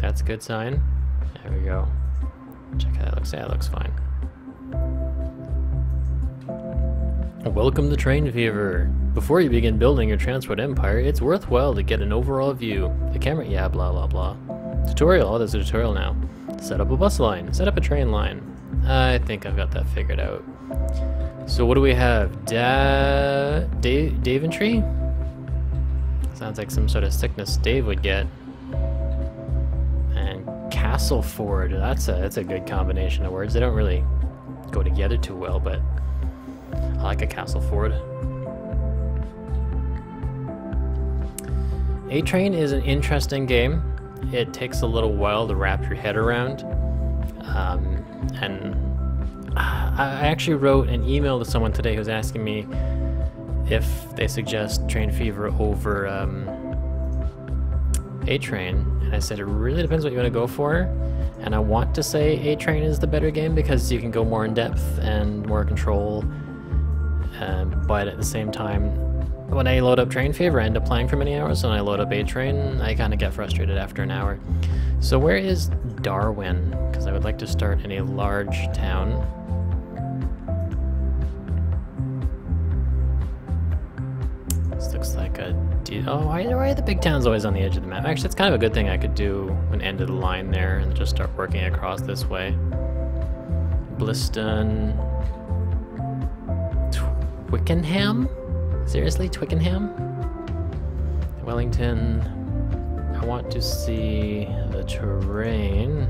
That's a good sign. There we go. Check how that looks. Yeah, it looks fine. Welcome to Train Fever. Before you begin building your transport empire, it's worthwhile to get an overall view. The camera, yeah, blah, blah, blah. Tutorial, oh, there's a tutorial now. Set up a bus line, set up a train line. I think I've got that figured out. So what do we have? Daventry? Sounds like some sort of sickness Dave would get. And Castleford, that's a good combination of words. They don't really go together too well, but I like a Castleford. A-Train is an interesting game. It takes a little while to wrap your head around. And I actually wrote an email to someone today who's asking me if they suggest Train Fever over A-Train. And I said it really depends what you want to go for. And I want to say A-Train is the better game because you can go more in depth and more control. But at the same time, when I load up Train Fever, I end up playing for many hours. When I load up A-Train, I kind of get frustrated after an hour. So where is Darwin? Because I would like to start in a large town. This looks like a... Oh, why are the big towns always on the edge of the map? Actually, it's kind of a good thing I could do an end of the line there and just start working across this way. Bliston... Twickenham? Seriously, Twickenham? Wellington. I want to see the terrain.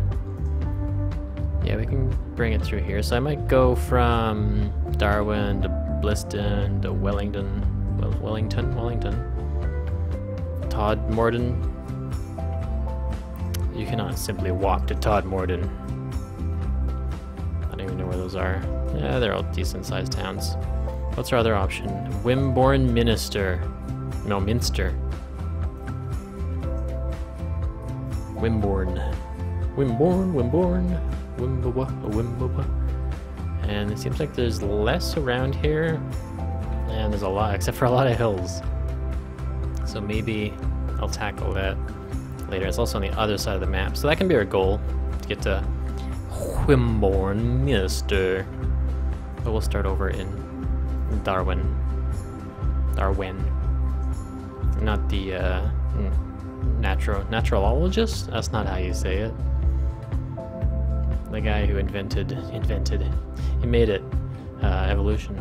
Yeah, we can bring it through here. So I might go from Darwin to Bliston to Wellington. Wellington. Todmorden. You cannot simply walk to Todmorden. I don't even know where those are. Yeah, they're all decent sized towns. What's our other option? Wimborne Minster. No, Minster. Wimborne. Wimbowa. And it seems like there's less around here. And there's a lot, except for a lot of hills. So maybe I'll tackle that later. It's also on the other side of the map. So that can be our goal, to get to Wimborne Minster. But we'll start over in Darwin. Not the naturalologist? That's not how you say it. The guy who invented, he made it, evolution.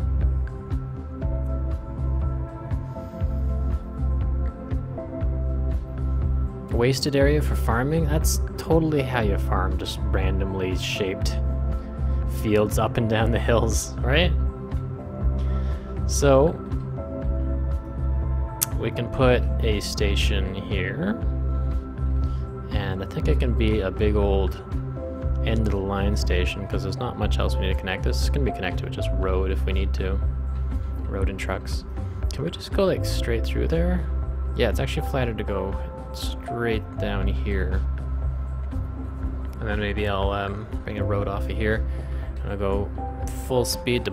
Wasted area for farming? That's totally how you farm, just randomly shaped fields up and down the hills, right? So we can put a station here, and I think it can be a big old end of the line station because there's not much else we need to connect. This can be connected with just road if we need to. Road and trucks. Can we just go like straight through there? Yeah, it's actually flatter to go straight down here. And then maybe I'll bring a road off of here. And I'll go full speed to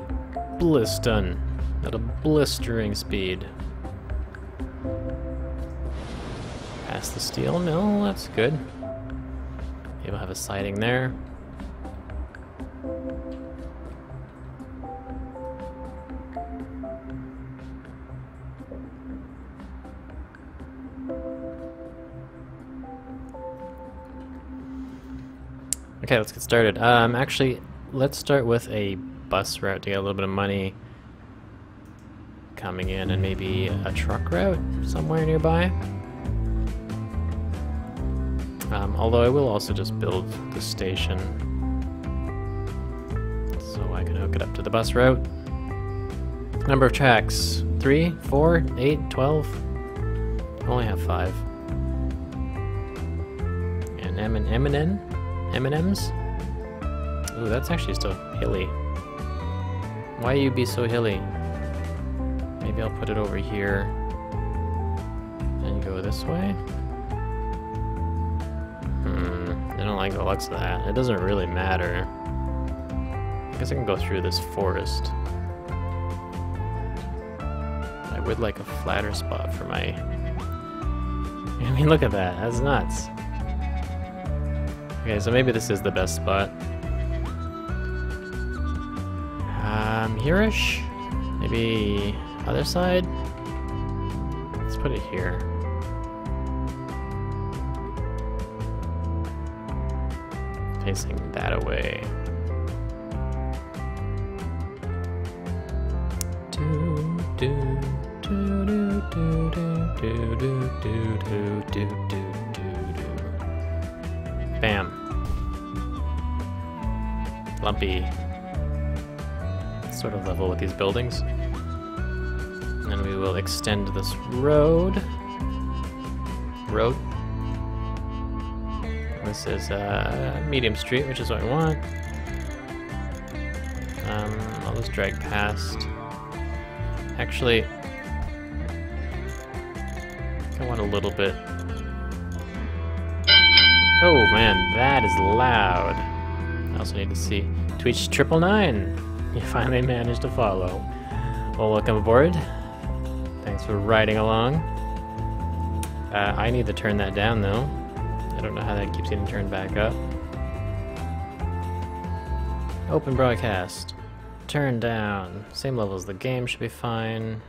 Bliston. At a blistering speed. Past the steel mill, that's good. Maybe we'll have a siding there. Okay, let's get started. Actually, let's start with a bus route to get a little bit of money coming in, and maybe a truck route somewhere nearby. Although I will also just build the station so I can hook it up to the bus route. Number of tracks: 3, 4, 8, 12. I only have 5. And M&Ms. Ooh, that's actually still hilly. Why you be so hilly? Maybe I'll put it over here and go this way. I don't like the looks of that. It doesn't really matter. I guess I can go through this forest. I would like a flatter spot for my... I mean, look at that. That's nuts. Okay, so maybe this is the best spot. Here-ish? Maybe other side? Let's put it here. Facing that away. Bam. Lumpy. Sort of level with these buildings. And then we will extend this road. This is medium street, which is what I want. I'll just drag past. Actually, I want a little bit. Oh man, that is loud. I also need to see Twitch 999. You finally managed to follow. Well, welcome aboard. Thanks for riding along. I need to turn that down though. I don't know how that keeps getting turned back up. Open broadcast. Turn down. Same level as the game, should be fine.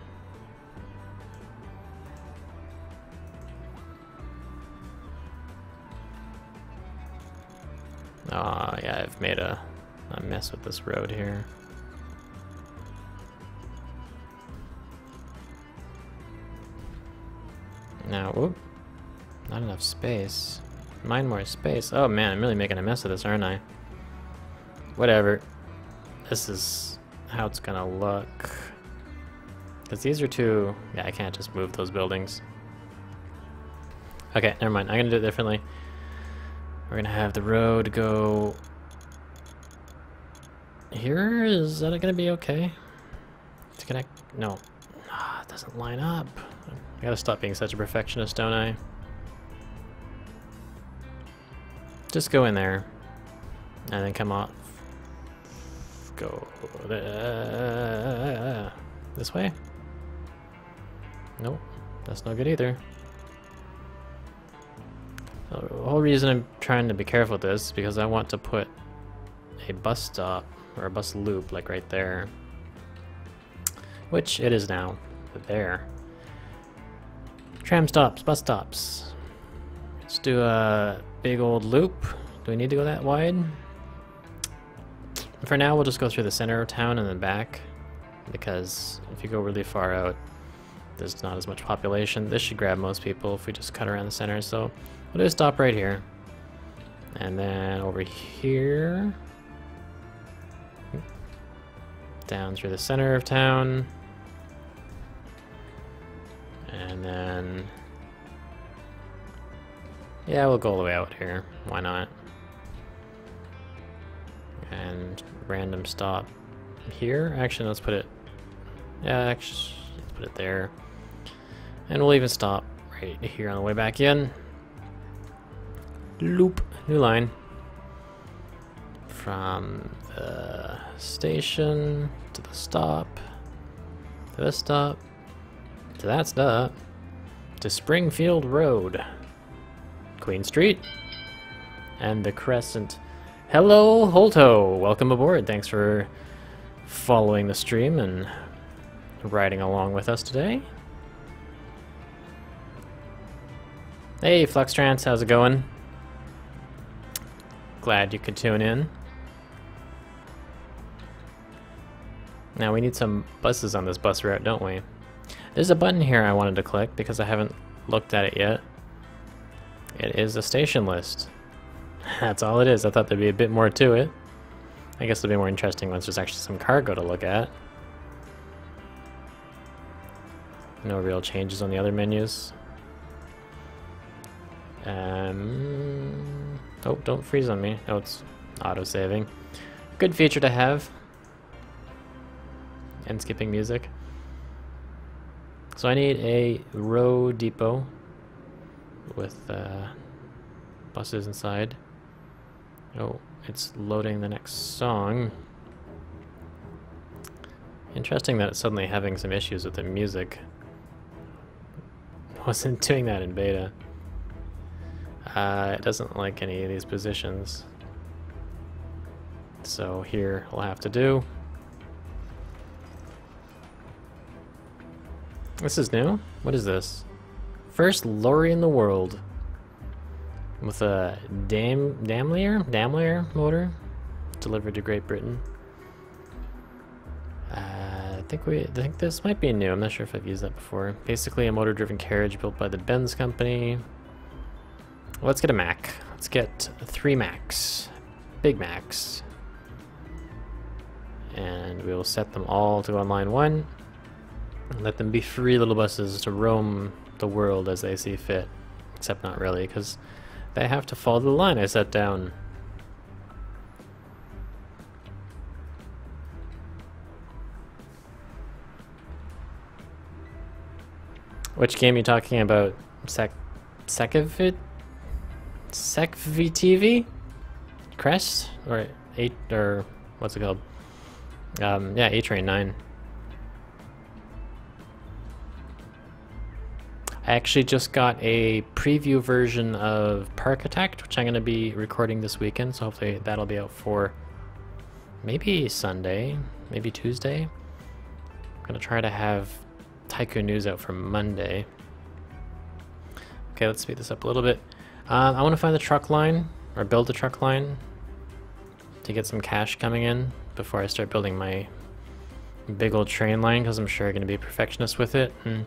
Oh yeah, I've made a mess with this road here. Now, whoop, not enough space. Mine more space. Oh man, I'm really making a mess of this, aren't I? Whatever. This is how it's gonna look. Because these are two... Yeah, I can't just move those buildings. Okay, never mind. I'm gonna do it differently. We're gonna have the road go... Here? Is that gonna be okay? To connect? No. It doesn't line up. I gotta stop being such a perfectionist, don't I? Just go in there. And then come off. Go this way? Nope, that's no good either. The whole reason I'm trying to be careful with this is because I want to put a bus stop or a bus loop like right there. Which it is now, but there. Tram stops, bus stops. Let's do a big old loop. Do we need to go that wide? For now, we'll just go through the center of town and then back, because if you go really far out, there's not as much population. This should grab most people if we just cut around the center, so we'll do a stop right here. And then over here, down through the center of town, and then, yeah, we'll go all the way out here. Why not? And random stop here. Actually, let's put it. Yeah, actually, let's put it there. And we'll even stop right here on the way back in. Loop, new line. From the station to the stop, to this stop, to that stop, to Springfield Road, Queen Street, and the Crescent. Hello, Holto! Welcome aboard. Thanks for following the stream and riding along with us today. Hey, Fluxtrance, how's it going? Glad you could tune in. Now we need some buses on this bus route, don't we? There's a button here I wanted to click because I haven't looked at it yet. It is a station list. That's all it is. I thought there'd be a bit more to it. I guess it'll be more interesting once there's actually some cargo to look at. No real changes on the other menus. Oh, don't freeze on me. Oh, it's auto-saving. Good feature to have. And skipping music. So I need a road depot with buses inside. Oh, it's loading the next song. Interesting that it's suddenly having some issues with the music. Wasn't doing that in beta. It doesn't like any of these positions. So here we'll have to do. This is new? What is this? First lorry in the world. With a Daimler motor. Delivered to Great Britain. I think this might be new. I'm not sure if I've used that before. Basically a motor-driven carriage built by the Benz company. Let's get a Mac. Let's get 3 Macs. Big Macs. And we will set them all to go on line 1. And let them be free little buses to roam the world as they see fit. Except not really, because they have to follow the line I set down. Which game are you talking about? Sekvtv? Crest? Or what's it called? Yeah, A-Train 9. I actually just got a preview version of Parkitect, which I'm going to be recording this weekend, so hopefully that'll be out for maybe Sunday, maybe Tuesday. I'm going to try to have Tycoon News out for Monday. Okay, let's speed this up a little bit. I want to find the truck line, or build a truck line, to get some cash coming in before I start building my big old train line, because I'm sure I'm going to be a perfectionist with it and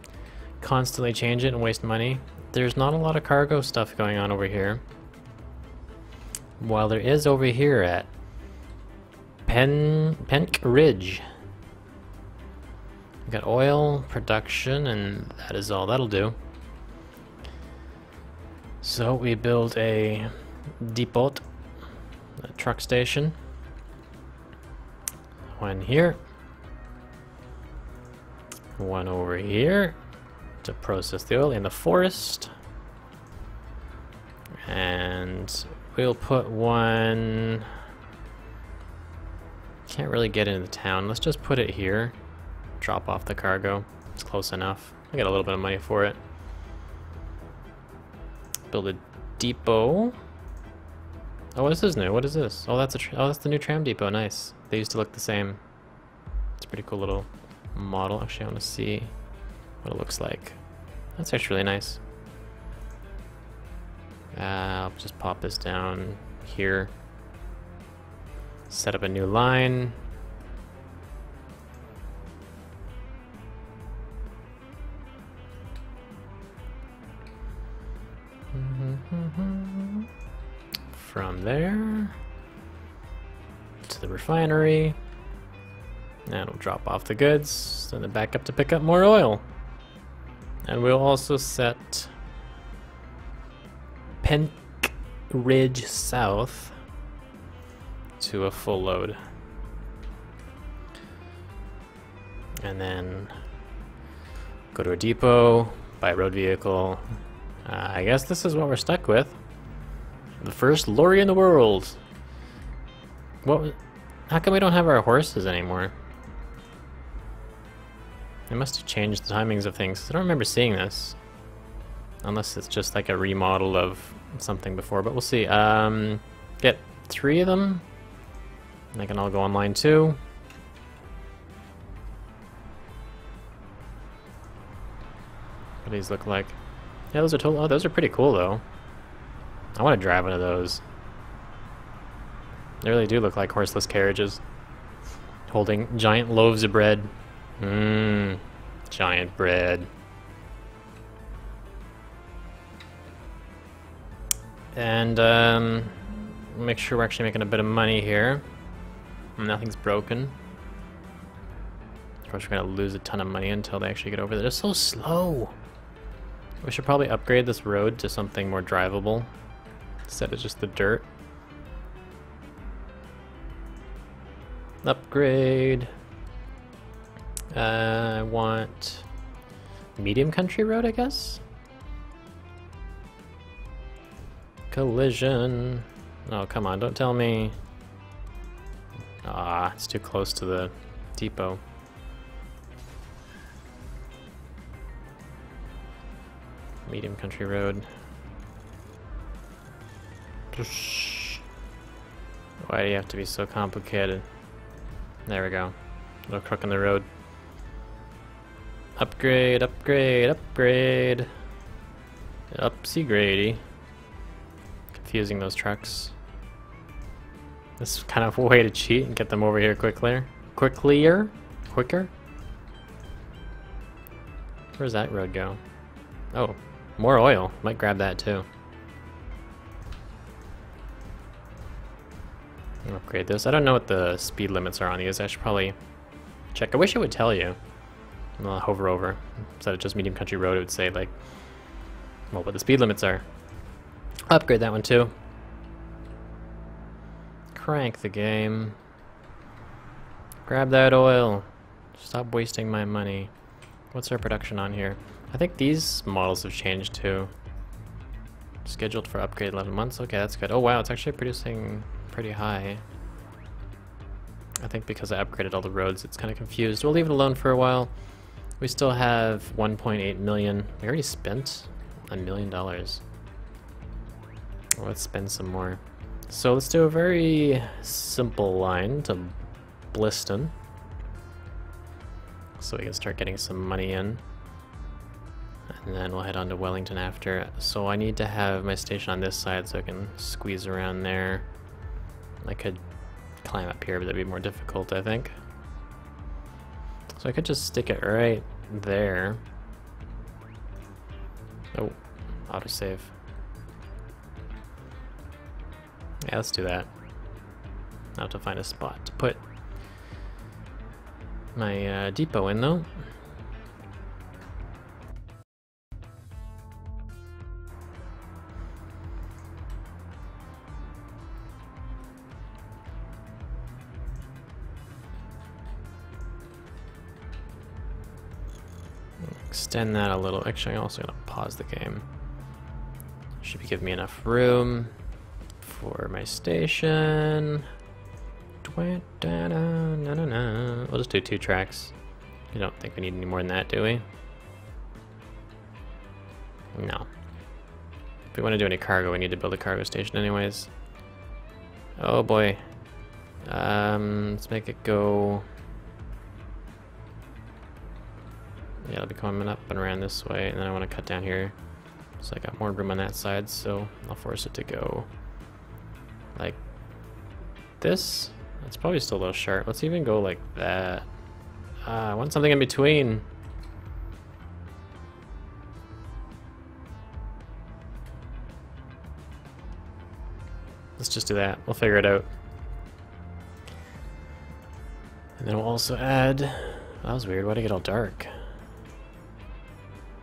constantly change it and waste money. There's not a lot of cargo stuff going on over here. While there is over here at Penk Ridge. We've got oil production, and that is all that'll do. So we build a depot, a truck station. One here. One over here to process the oil in the forest. And we'll put one... Can't really get into the town. Let's just put it here. Drop off the cargo. It's close enough. I got a little bit of money for it. Build a depot. Oh, this is new. What is this? Oh, that's that's the new tram depot. Nice. They used to look the same. It's a pretty cool little model. Actually, I want to see what it looks like. That's actually really nice. I'll just pop this down here. Set up a new line. From there to the refinery, and we'll drop off the goods, send it back up to pick up more oil. And we'll also set Penk Ridge South to a full load. And then go to a depot, buy a road vehicle. I guess this is what we're stuck with. The first lorry in the world. What? How come we don't have our horses anymore? They must have changed the timings of things. I don't remember seeing this. Unless it's just like a remodel of something before, but we'll see. Get 3 of them. And they can all go online too. What do these look like? Yeah, those are total. Oh, those are pretty cool though. I want to drive one of those. They really do look like horseless carriages. Holding giant loaves of bread. Mmm. Giant bread. And make sure we're actually making a bit of money here. Nothing's broken. Of course, we're gonna lose a ton of money until they actually get over there. They're so slow. We should probably upgrade this road to something more drivable instead of just the dirt. Upgrade. I want medium country road, I guess. Collision. Oh, come on, don't tell me. Ah, it's too close to the depot. Medium country road. Why do you have to be so complicated? There we go. No crook in the road. Upgrade, upgrade, upgrade. Upsy grady. Confusing those trucks. This is kind of a way to cheat and get them over here quicker. Quicker? Where's that road go? Oh, more oil. Might grab that too. I'll upgrade this. I don't know what the speed limits are on these. I should probably check. I wish it would tell you. I'll hover over. Instead of just medium country road, it would say like, well, what the speed limits are. Upgrade that one too. Crank the game. Grab that oil. Stop wasting my money. What's our production on here? I think these models have changed too. Scheduled for upgrade 11 months. Okay, that's good. Oh wow, it's actually producing pretty high. I think because I upgraded all the roads, it's kind of confused. We'll leave it alone for a while. We still have 1.8 million. We already spent $1 million. Well, let's spend some more. So let's do a very simple line to Bliston, so we can start getting some money in. And then we'll head on to Wellington after. So I need to have my station on this side so I can squeeze around there. I could climb up here, but that'd be more difficult, I think. So I could just stick it right there. Oh, autosave. Yeah, let's do that. I'll have to find a spot to put my depot in, though. Extend that a little. Actually, I'm also going to pause the game. Should be giving me enough room for my station. We'll just do 2 tracks. You don't think we need any more than that, do we? No. If we want to do any cargo, we need to build a cargo station anyways. Oh boy. Let's make it go... Yeah, it'll be coming up and around this way, and then I want to cut down here. So I got more room on that side, so I'll force it to go like this. It's probably still a little sharp. Let's even go like that. I want something in between. Let's just do that. We'll figure it out. And then we'll also add... That was weird. Why'd it get all dark?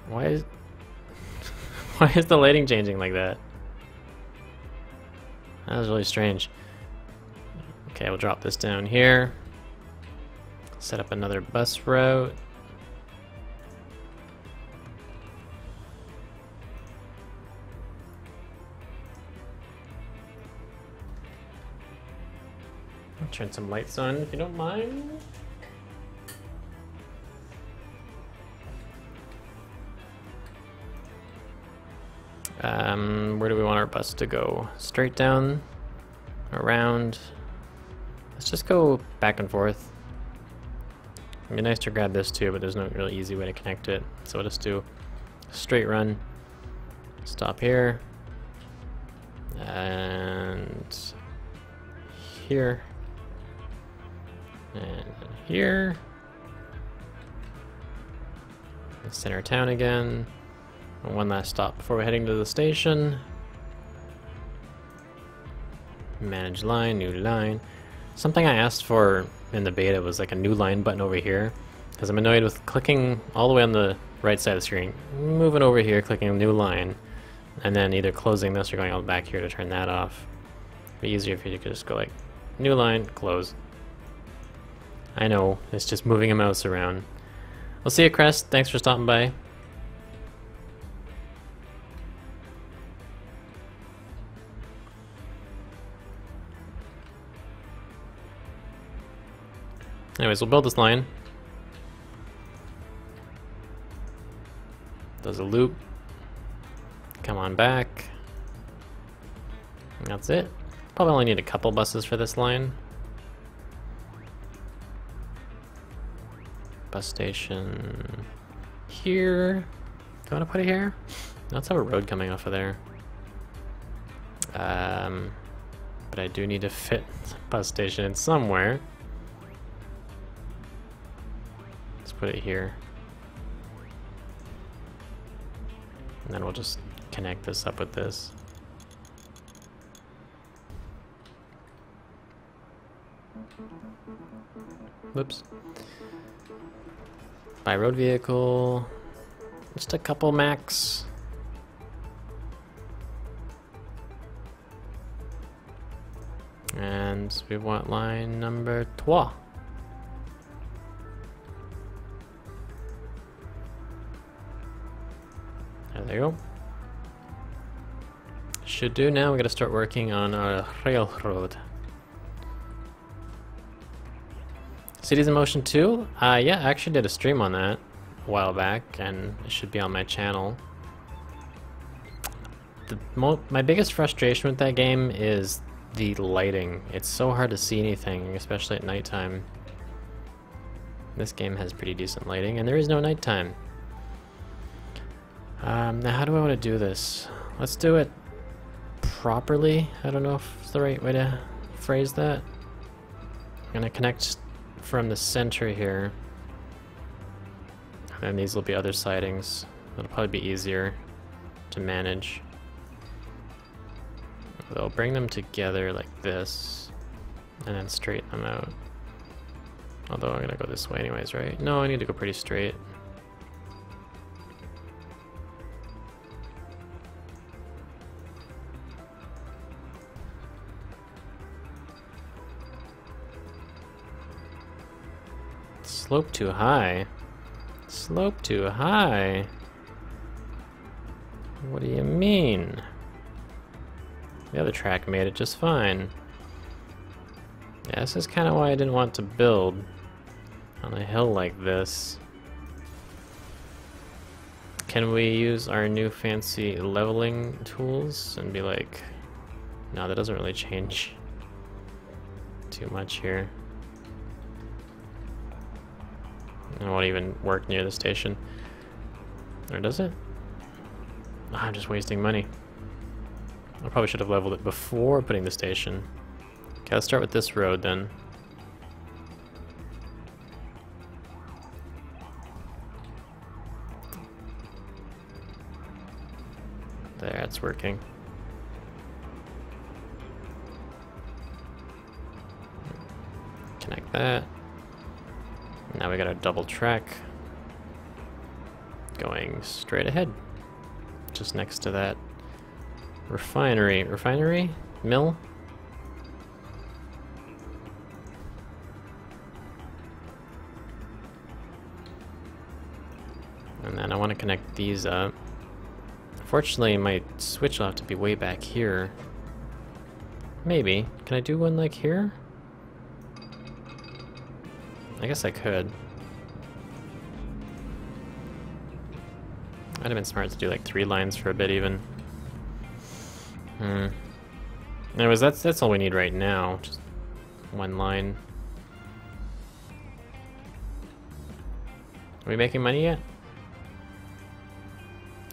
Why is... Why is the lighting changing like that? That was really strange. Okay, we'll drop this down here. Set up another bus route. I'll turn some lights on if you don't mind. Where do we want our bus to go? Straight down, around. Let's just go back and forth. It'd be nice to grab this too, but there's no really easy way to connect it. So we'll just do a straight run. Stop here. And here. And here. And center town again. And one last stop before we're heading to the station. Manage line, new line. Something I asked for in the beta was like a new line button over here, because I'm annoyed with clicking all the way on the right side of the screen, moving over here, clicking new line, and then either closing this or going all back here to turn that off. It'd be easier if you could just go like new line, close. I know, it's just moving a mouse around. We'll see you, Crest. Thanks for stopping by. Anyways, we'll build this line. Does a loop. Come on back. And that's it. Probably only need a couple buses for this line. Bus station here. Do you want to put it here? Let's have a road coming off of there. But I do need to fit the bus station in somewhere. Let's put it here. And then we'll just connect this up with this. Whoops. Buy road vehicle. Just a couple max. And we want line number 3. There you go. Should do now. We gotta start working on our railroad. Cities in Motion 2? Yeah, I actually did a stream on that a while back, and it should be on my channel. My biggest frustration with that game is the lighting. It's so hard to see anything, especially at nighttime. This game has pretty decent lighting, and there is no nighttime. Now how do I want to do this? Let's do it properly. I don't know if it's the right way to phrase that. I'm gonna connect from the center here. And these will be other sidings. It'll probably be easier to manage. They'll bring them together like this, and then straighten them out. Although I'm gonna go this way anyways, right? No, I need to go pretty straight. Slope too high. Slope too high. What do you mean? The other track made it just fine. Yeah, this is kind of why I didn't want to build on a hill like this. Can we use our new fancy leveling tools and be like, no, that doesn't really change too much here. It won't even work near the station. Or does it? Oh, I'm just wasting money. I probably should have leveled it before putting the station. Okay, let's start with this road then. There, it's working. Connect that. Now we got a double track going straight ahead, just next to that refinery mill. And then I want to connect these up. Unfortunately, my switch will have to be way back here. Maybe. Can I do one like here? I guess I could. Might have been smart to do like 3 lines for a bit even. Anyways, that's all we need right now. Just 1 line. Are we making money yet?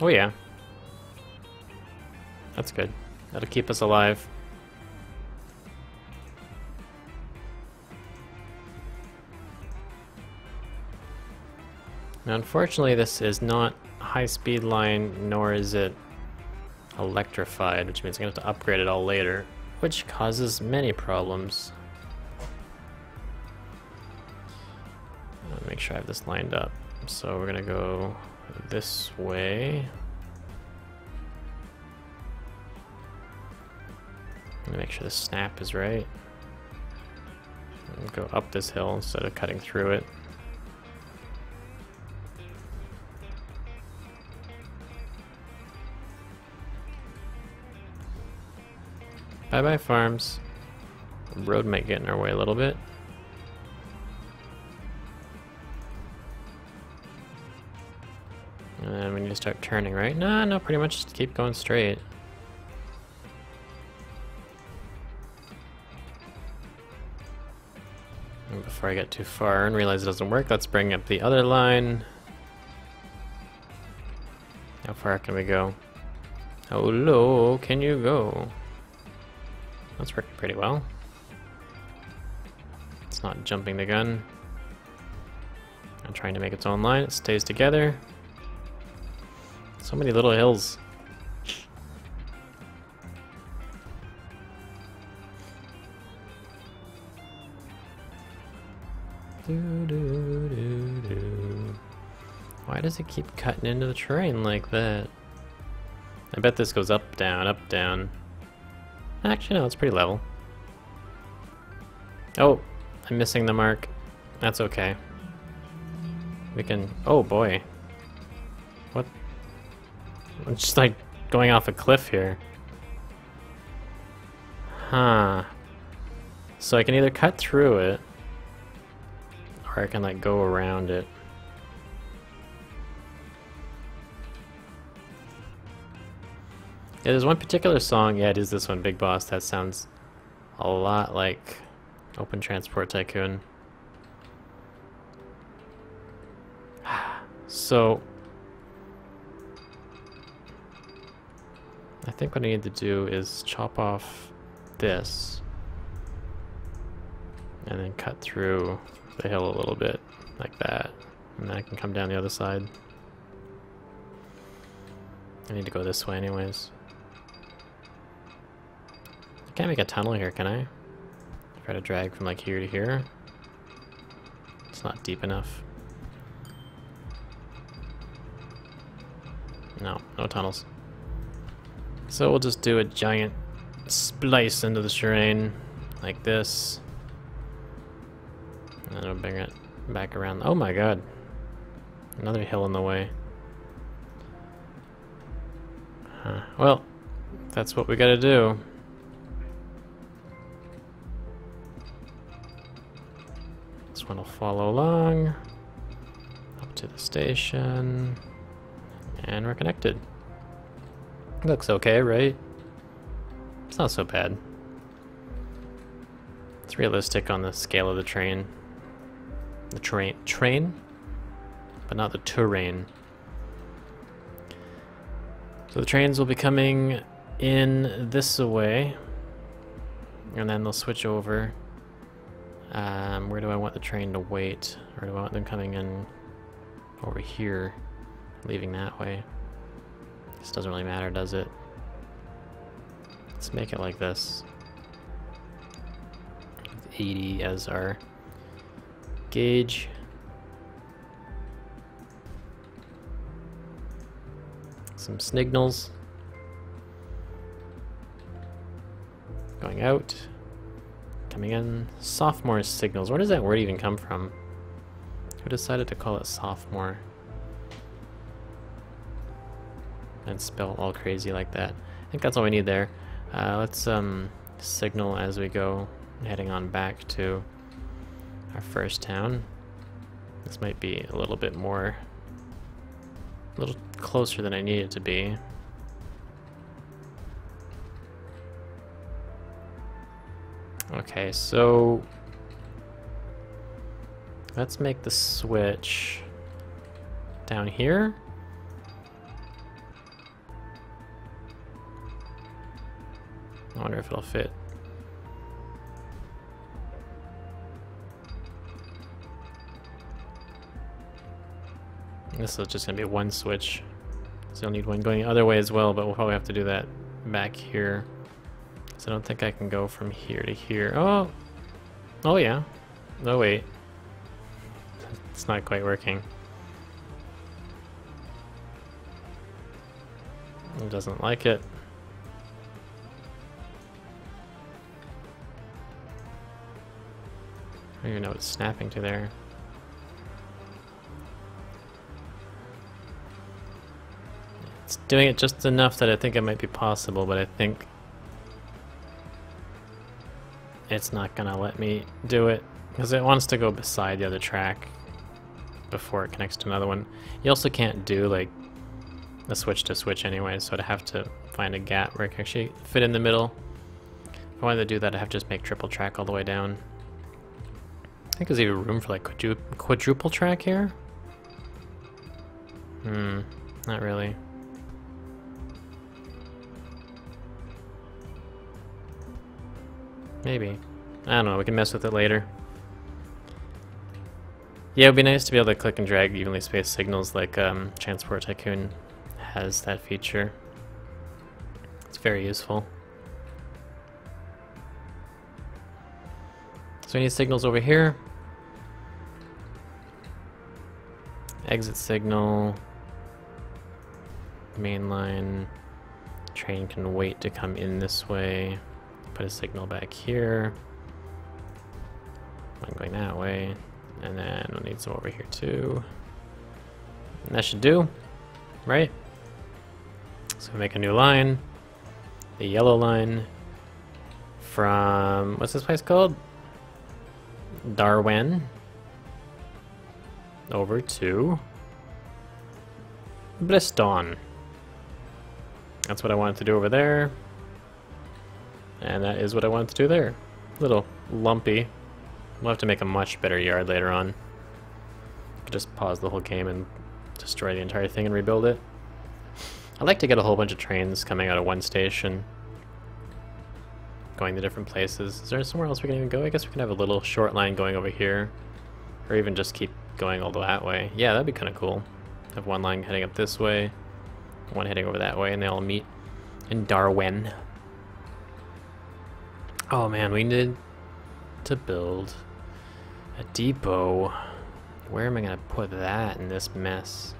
Oh yeah. That's good. That'll keep us alive. Now, unfortunately, this is not a high-speed line, nor is it electrified, which means I'm going to have to upgrade it all later, which causes many problems. Let me make sure I have this lined up. So we're going to go this way. I'm going to make sure the snap is right. And go up this hill instead of cutting through it. Bye-bye farms. The road might get in our way a little bit. And then we need to start turning, right? No, pretty much just keep going straight. before I get too far and realize it doesn't work. Let's bring up the other line. How far can we go? How low can you go? That's working pretty well. It's not jumping the gun. I'm trying to make its own line. It stays together. So many little hills. Why does it keep cutting into the terrain like that? I bet this goes up, down, up, down. Actually, no, it's pretty level. Oh, I'm missing the mark. That's okay. We can... Oh boy. What? I'm just like going off a cliff here. Huh. So I can either cut through it, or I can like go around it. Yeah, there's one particular song, yeah, it is this one, Big Boss, that sounds a lot like Open Transport Tycoon. So, I think what I need to do is chop off this, and then cut through the hill a little bit, like that, and then I can come down the other side. I need to go this way anyways. I can't make a tunnel here, can I? Try to drag from like here to here. It's not deep enough. No, no tunnels. So we'll just do a giant splice into the terrain like this. And then we'll bring it back around. Oh my god. Another hill in the way. Huh. Well, that's what we gotta do. This one will follow along up to the station. And we're connected. Looks okay, right? It's not so bad. It's realistic on the scale of the train. The train? But not the terrain. So the trains will be coming in this way. And then they'll switch over. Where do I want the train to wait? Or do I want them coming in over here? Leaving that way. This doesn't really matter, does it? Let's make it like this. With 80 as our gauge. Some signals. Going out. Coming in. Sophomore signals. Where does that word even come from? Who decided to call it sophomore? And spell all crazy like that. I think that's all we need there. Let's signal as we go, heading on back to our first town. This might be a little bit more, a little closer than I need it to be. Okay, so let's make the switch down here. I wonder if it'll fit. This is just gonna be one switch, so you'll need one going the other way as well, but we'll probably have to do that back here. So I don't think I can go from here to here. Oh! Oh yeah. No, wait. It's not quite working. It doesn't like it. I don't even know what it's snapping to there. It's doing it just enough that I think it might be possible, but I think it's not gonna let me do it because it wants to go beside the other track before it connects to another one. You also can't do like a switch to switch anyway, so I'd have to find a gap where I can actually fit in the middle. If I wanted to do that, I'd have to just make triple track all the way down. think there's even room for like quadruple track here. Not really. Maybe. I don't know, we can mess with it later. Yeah, it'd be nice to be able to click and drag evenly spaced signals like Transport Tycoon has that feature. It's very useful. So we need signals over here. Exit signal. Main line. Train can wait to come in this way. Put a signal back here. One going that way. And then we'll need some over here too. And that should do, right? So we make a new line. The yellow line from, what's this place called? Darwin. Over to Briston. That's what I wanted to do over there. And that is what I wanted to do there. Little lumpy. We'll have to make a much better yard later on. Just pause the whole game and destroy the entire thing and rebuild it. I'd like to get a whole bunch of trains coming out of one station, going to different places. Is there somewhere else we can even go? I guess we can have a little short line going over here, or even just keep going all that way. Yeah, that'd be kind of cool. Have one line heading up this way, one heading over that way, and they all meet in Darwin. Oh man, we need to build a depot. Where am I gonna put that in this mess?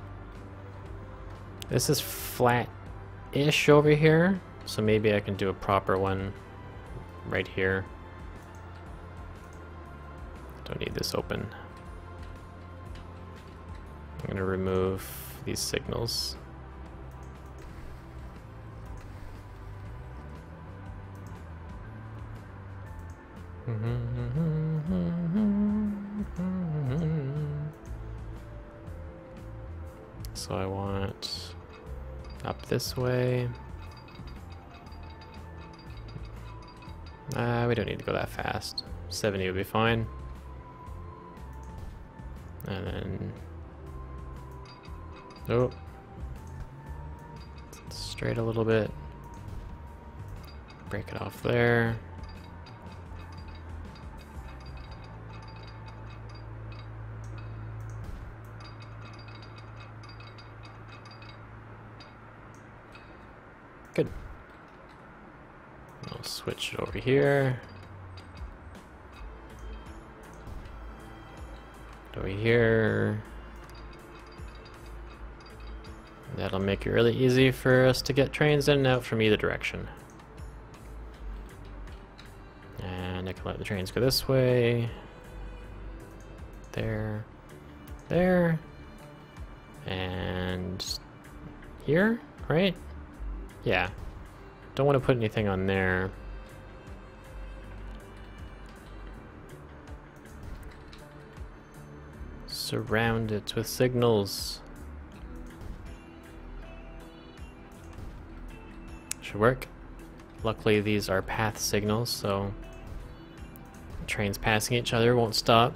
This is flat-ish over here, so maybe I can do a proper one right here. Don't need this open. I'm gonna remove these signals. So I want up this way. We don't need to go that fast. 70 would be fine. And then, oh, straight a little bit. Break it off there. Good. I'll switch it over here. Over here. That'll make it really easy for us to get trains in and out from either direction. And I can let the trains go this way. There. There. And here, right? Yeah. Don't want to put anything on there. Surround it with signals. Should work. Luckily these are path signals, so trains passing each other won't stop.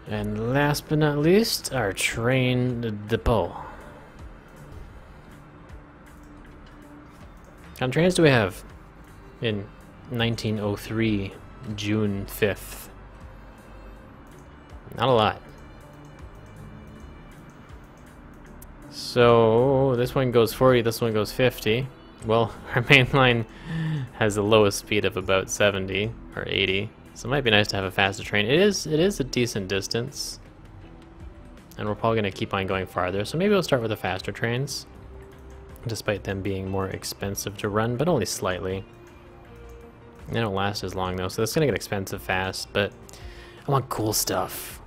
And last but not least, our train depot. How many trains do we have in 1903, June 5th? Not a lot. So this one goes 40, this one goes 50. Well, our main line has the lowest speed of about 70 or 80. So it might be nice to have a faster train. It is a decent distance. And we're probably going to keep on going farther. So maybe we'll start with the faster trains. Despite them being more expensive to run, but only slightly. They don't last as long though, so that's going to get expensive fast. But I want cool stuff.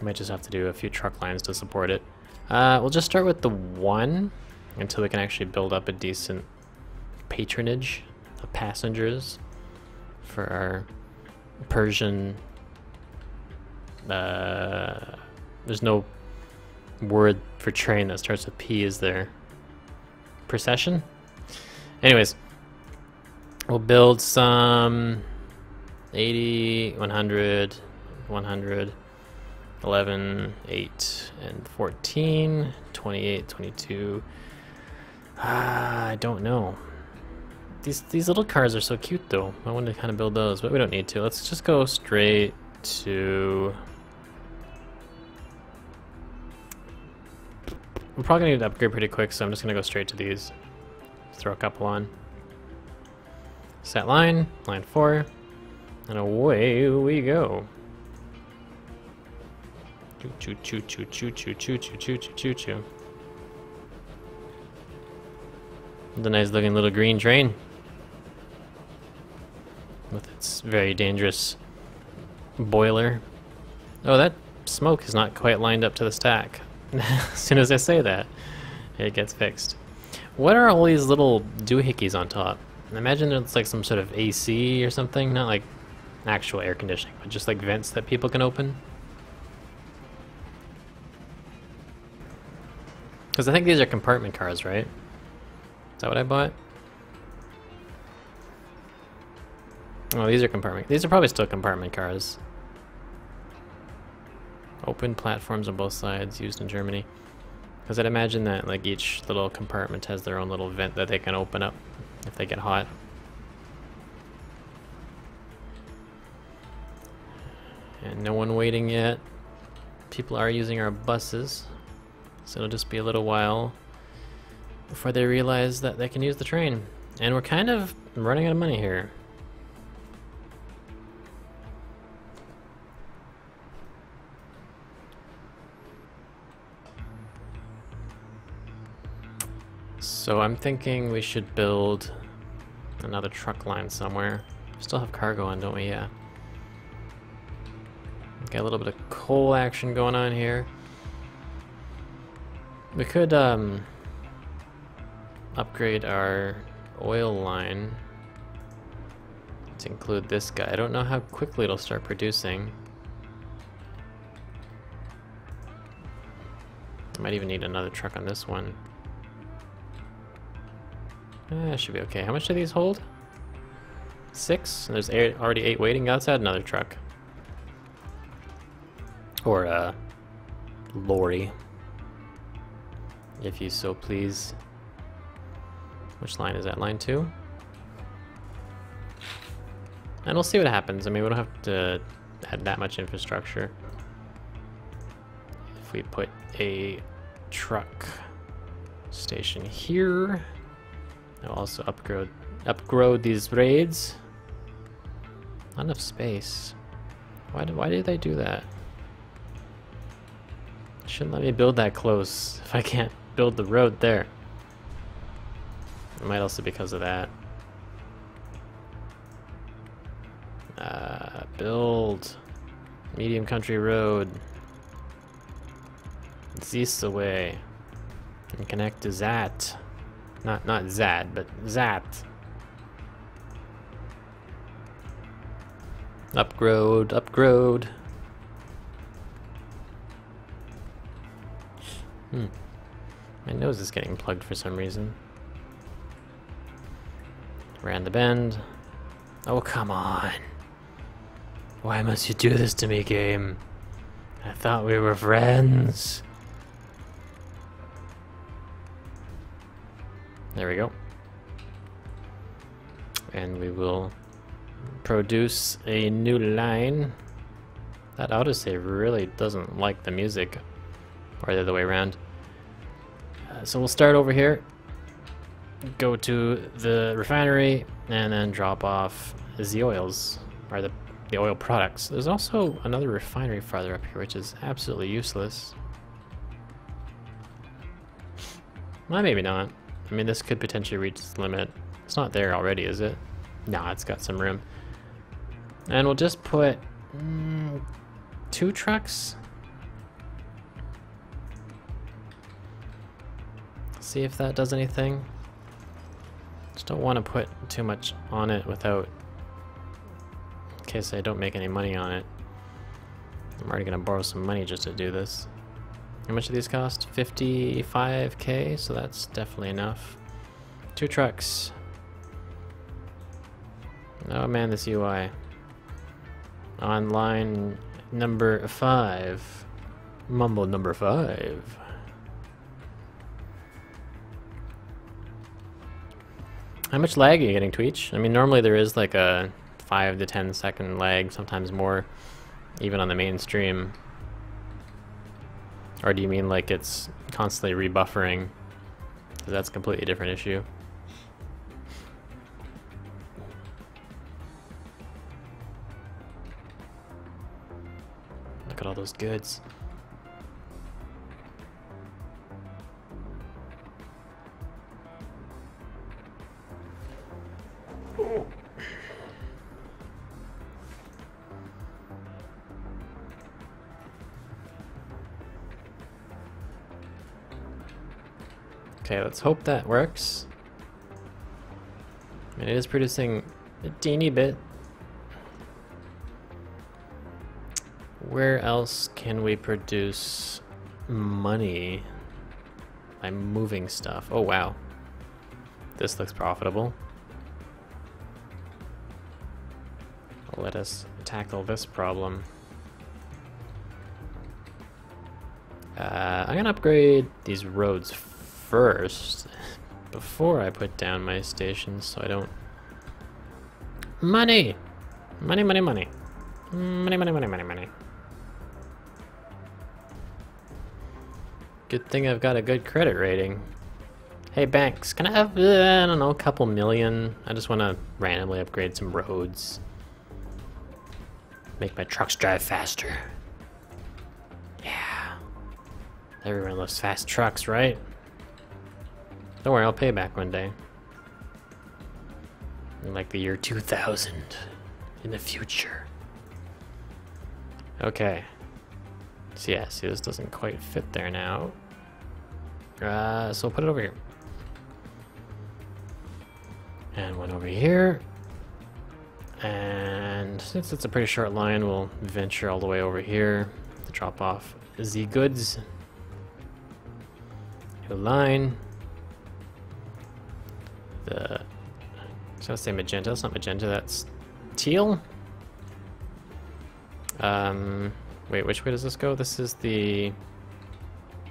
We might just have to do a few truck lines to support it. We'll just start with the one until we can actually build up a decent patronage of passengers for our Persian. There's no word for train that starts with P, is there? Procession? Anyways, We'll build some 80, 100, 100, 11, 8, and 14, 28, 22. I don't know. These little cars are so cute though. I want to kind of build those, but we don't need to. Let's just go straight to... We're probably gonna need to upgrade pretty quick, so I'm just gonna go straight to these. Throw a couple on. Set line, line 4, and away we go. Choo choo choo choo choo choo choo choo choo choo choo. The nice looking little green train with its very dangerous boiler. Oh, that smoke is not quite lined up to the stack. As soon as I say that, it gets fixed. What are all these little doohickeys on top? I imagine it's like some sort of AC or something, not like actual air conditioning, but just like vents that people can open. Because I think these are compartment cars, right? Is that what I bought? Oh, these are compartment. These are probably still compartment cars. Open platforms on both sides, used in Germany. Because I'd imagine that like each little compartment has their own little vent that they can open up if they get hot. And no one waiting yet. People are using our buses, so it'll just be a little while before they realize that they can use the train. And we're kind of running out of money here. So I'm thinking we should build another truck line somewhere. We still have cargo on, don't we? Yeah. Got a little bit of coal action going on here. We could upgrade our oil line to include this guy. I don't know how quickly it'll start producing. I might even need another truck on this one. Should be okay. How much do these hold? 6? And there's already 8 waiting. Let's add another truck. Or a lorry, if you so please. Which line is that? Line 2? And we'll see what happens. I mean, we don't have to add that much infrastructure. If we put a truck station here, I'll also upgrade these raids. Not enough space. Why did they do that? Shouldn't let me build that close if I can't build the road there. It might also be because of that. Build medium country road this away and connect to Zhatt. Not Zad, but Zhatt. Upgrade. My nose is getting plugged for some reason. Ran the bend. Oh, come on. Why must you do this to me, game? I thought we were friends. There we go. And we will produce a new line. That autosave really doesn't like the music. Or the other way around. So we'll start over here. Go to the refinery and then drop off the oils, or the oil products. There's also another refinery farther up here, which is absolutely useless. Well, maybe not. I mean, this could potentially reach its limit. It's not there already, is it? No, it's got some room. And we'll just put 2 trucks. See if that does anything. Just don't want to put too much on it without, in case I don't make any money on it. I'm already gonna borrow some money just to do this. How much do these cost? 55k, so that's definitely enough. 2 trucks. Oh man, this UI. On line number 5. Mumble number 5. How much lag are you getting, Tweech? I mean, normally there is like a 5 to 10 second lag, sometimes more, even on the main stream. Or do you mean like it's constantly rebuffering? Because that's a completely different issue. Look at all those goods. Okay, let's hope that works. I mean, it is producing a teeny bit. Where else can we produce money by moving stuff? Oh wow, this looks profitable. Let us tackle this problem. I'm gonna upgrade these roads first before I put down my stations so I don't... Money! Money, money, money. Money, money, money, money, money. Good thing I've got a good credit rating. Hey banks, can I have, I don't know, a couple million? I just want to randomly upgrade some roads. Make my trucks drive faster. Yeah. Everyone loves fast trucks, right? Don't worry, I'll pay back one day. In like the year 2000. In the future. Okay. So yeah, see this doesn't quite fit there now. So we'll put it over here. And one over here. And since it's a pretty short line, we'll venture all the way over here to drop off the goods. New line. I was gonna say magenta, that's not magenta, that's teal? Wait, which way does this go? This is the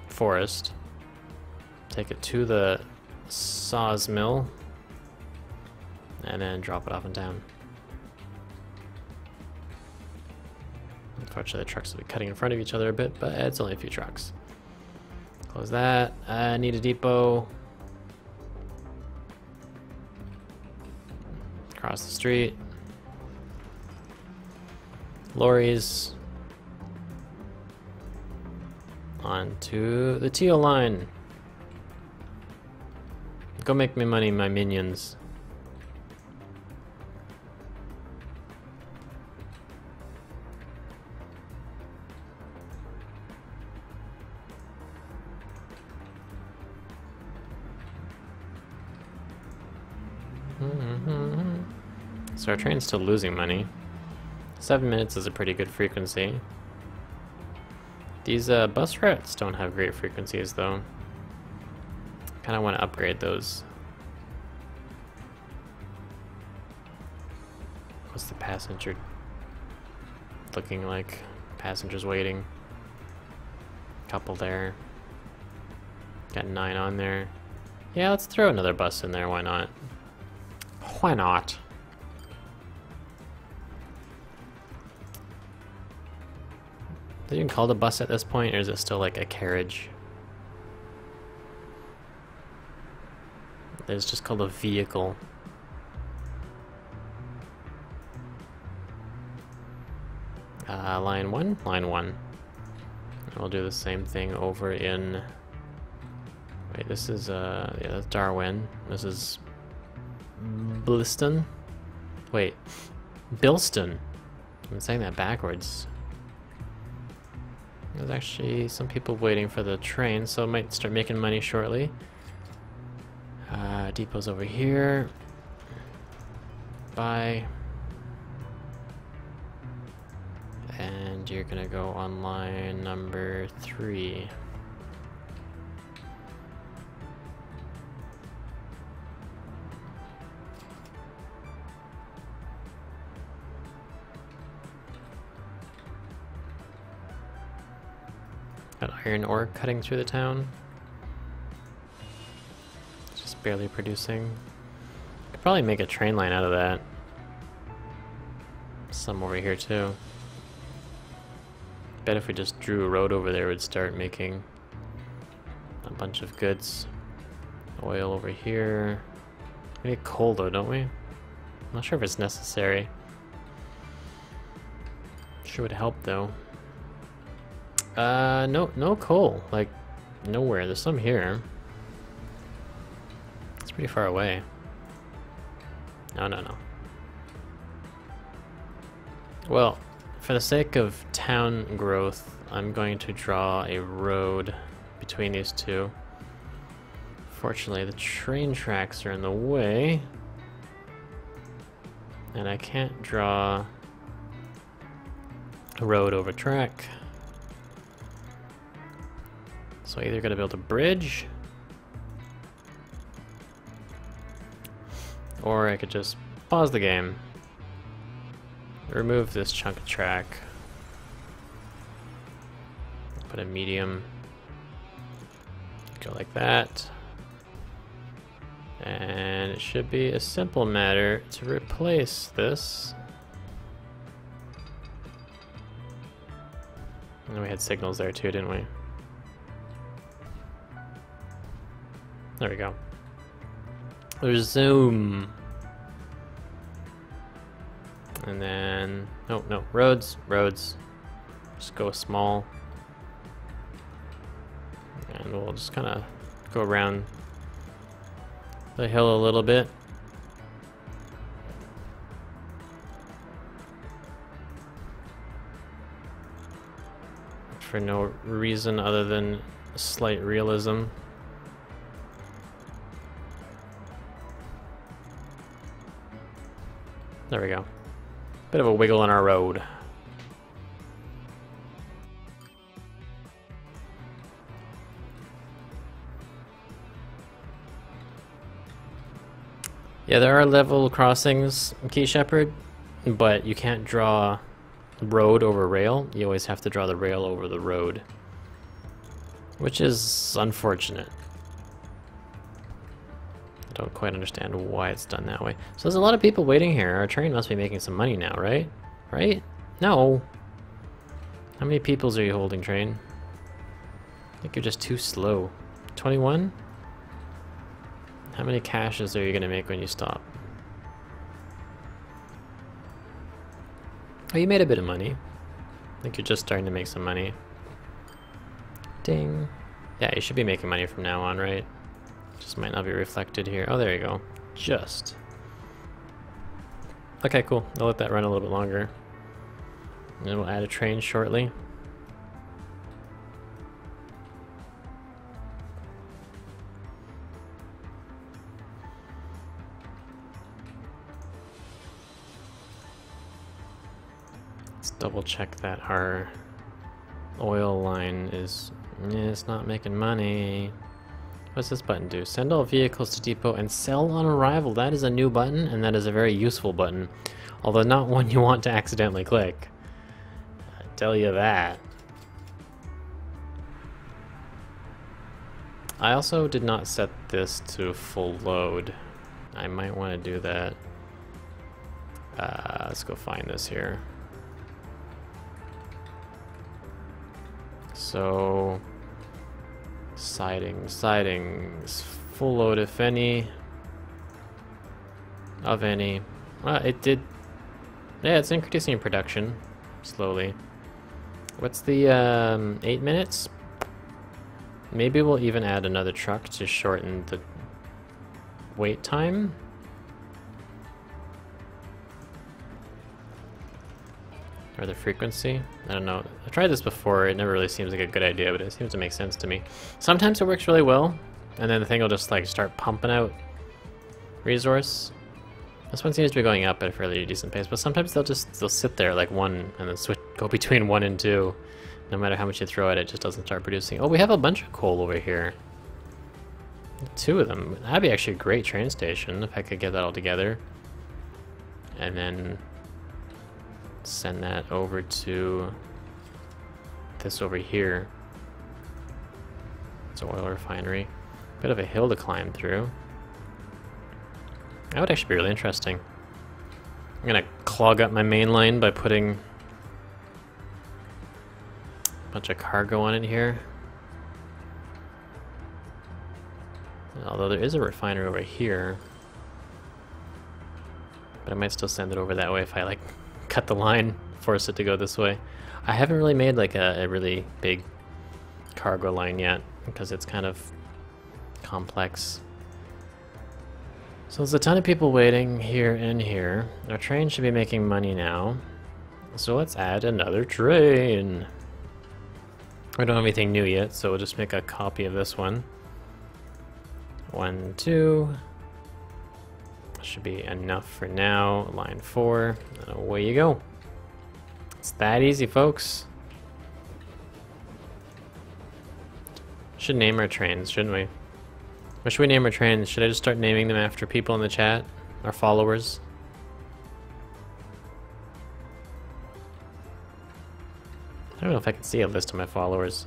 forest. Take it to the sawmill and then drop it off and down. Unfortunately, the trucks will be cutting in front of each other a bit, but it's only a few trucks. Close that. I need a depot. Across the street. Lorries. Onto the teal line. Go make me money, my minions. So our train's still losing money. 7 minutes is a pretty good frequency. These bus routes don't have great frequencies though. Kind of want to upgrade those. What's the passenger looking like? Passengers waiting. Couple there. Got 9 on there. Yeah, let's throw another bus in there, why not? Why not? Is it even called a bus at this point, or is it still like a carriage? It's just called a vehicle. Line 1? Line 1. And we'll do the same thing over in... Wait, this is, yeah, that's Darwin. This is... Bliston? Wait. Bilston. I'm saying that backwards. There's actually some people waiting for the train, so I might start making money shortly. Depot's over here. Bye. And you're gonna go on line number 3. Got iron ore cutting through the town. Just barely producing. Could probably make a train line out of that. Some over here too. Bet if we just drew a road over there, we'd start making a bunch of goods. Oil over here. We need coal though, don't we? I'm not sure if it's necessary. Sure would help though. No coal. Like, nowhere. There's some here. It's pretty far away. No. Well, for the sake of town growth, I'm going to draw a road between these two. Fortunately, the train tracks are in the way, and I can't draw a road over track. So I either gotta build a bridge, or I could just pause the game, remove this chunk of track, put a medium, go like that, and it should be a simple matter to replace this. And we had signals there too, didn't we? There we go. Resume. And then, no, roads. Just go small. And we'll just kind of go around the hill a little bit. For no reason other than slight realism. There we go. Bit of a wiggle in our road. Yeah, there are level crossings in Key Shepherd, but you can't draw road over rail. You always have to draw the rail over the road, which is unfortunate. I don't quite understand why it's done that way. So there's a lot of people waiting here. Our train must be making some money now, right? Right? No. How many peoples are you holding, train? I think you're just too slow. 21? How many caches are you gonna make when you stop? Oh, you made a bit of money. I think you're just starting to make some money. Ding. Yeah, you should be making money from now on, right? Just might not be reflected here. Oh, there you go. Just. Okay, cool. I'll let that run a little bit longer. And then we'll add a train shortly. Let's double check that our oil line is... it's not making money. What's this button do? Send all vehicles to depot and sell on arrival. That is a new button, and that is a very useful button. Although not one you want to accidentally click. I tell you that. I also did not set this to full load. I might want to do that. Let's go find this here. So... sidings, full load if any, of any. Well, it did, yeah, it's increasing in production, slowly. What's the, 8 minutes? Maybe we'll even add another truck to shorten the wait time. Or the frequency. I don't know. I tried this before. It never really seems like a good idea, but it seems to make sense to me. Sometimes it works really well, and then the thing will just like start pumping out resource. This one seems to be going up at a fairly decent pace, but sometimes they'll sit there like one and then go between 1 and 2. No matter how much you throw at it, it just doesn't start producing. Oh, we have a bunch of coal over here. 2 of them. That'd be actually a great train station if I could get that all together. And then send that over to this over here. It's an oil refinery. Bit of a hill to climb through. That would actually be really interesting. I'm gonna clog up my main line by putting a bunch of cargo on it here. Although there is a refinery over here. But I might still send it over that way if I like cut the line, force it to go this way. I haven't really made like a really big cargo line yet because it's kind of complex. So there's a ton of people waiting here and here. Our train should be making money now. So let's add another train. We don't have anything new yet, so we'll just make a copy of this one. 1, 2. Should be enough for now. Line 4, and away you go. It's that easy, folks. Should name our trains, shouldn't we? What should we name our trains? Should I just start naming them after people in the chat? Our followers? I don't know if I can see a list of my followers.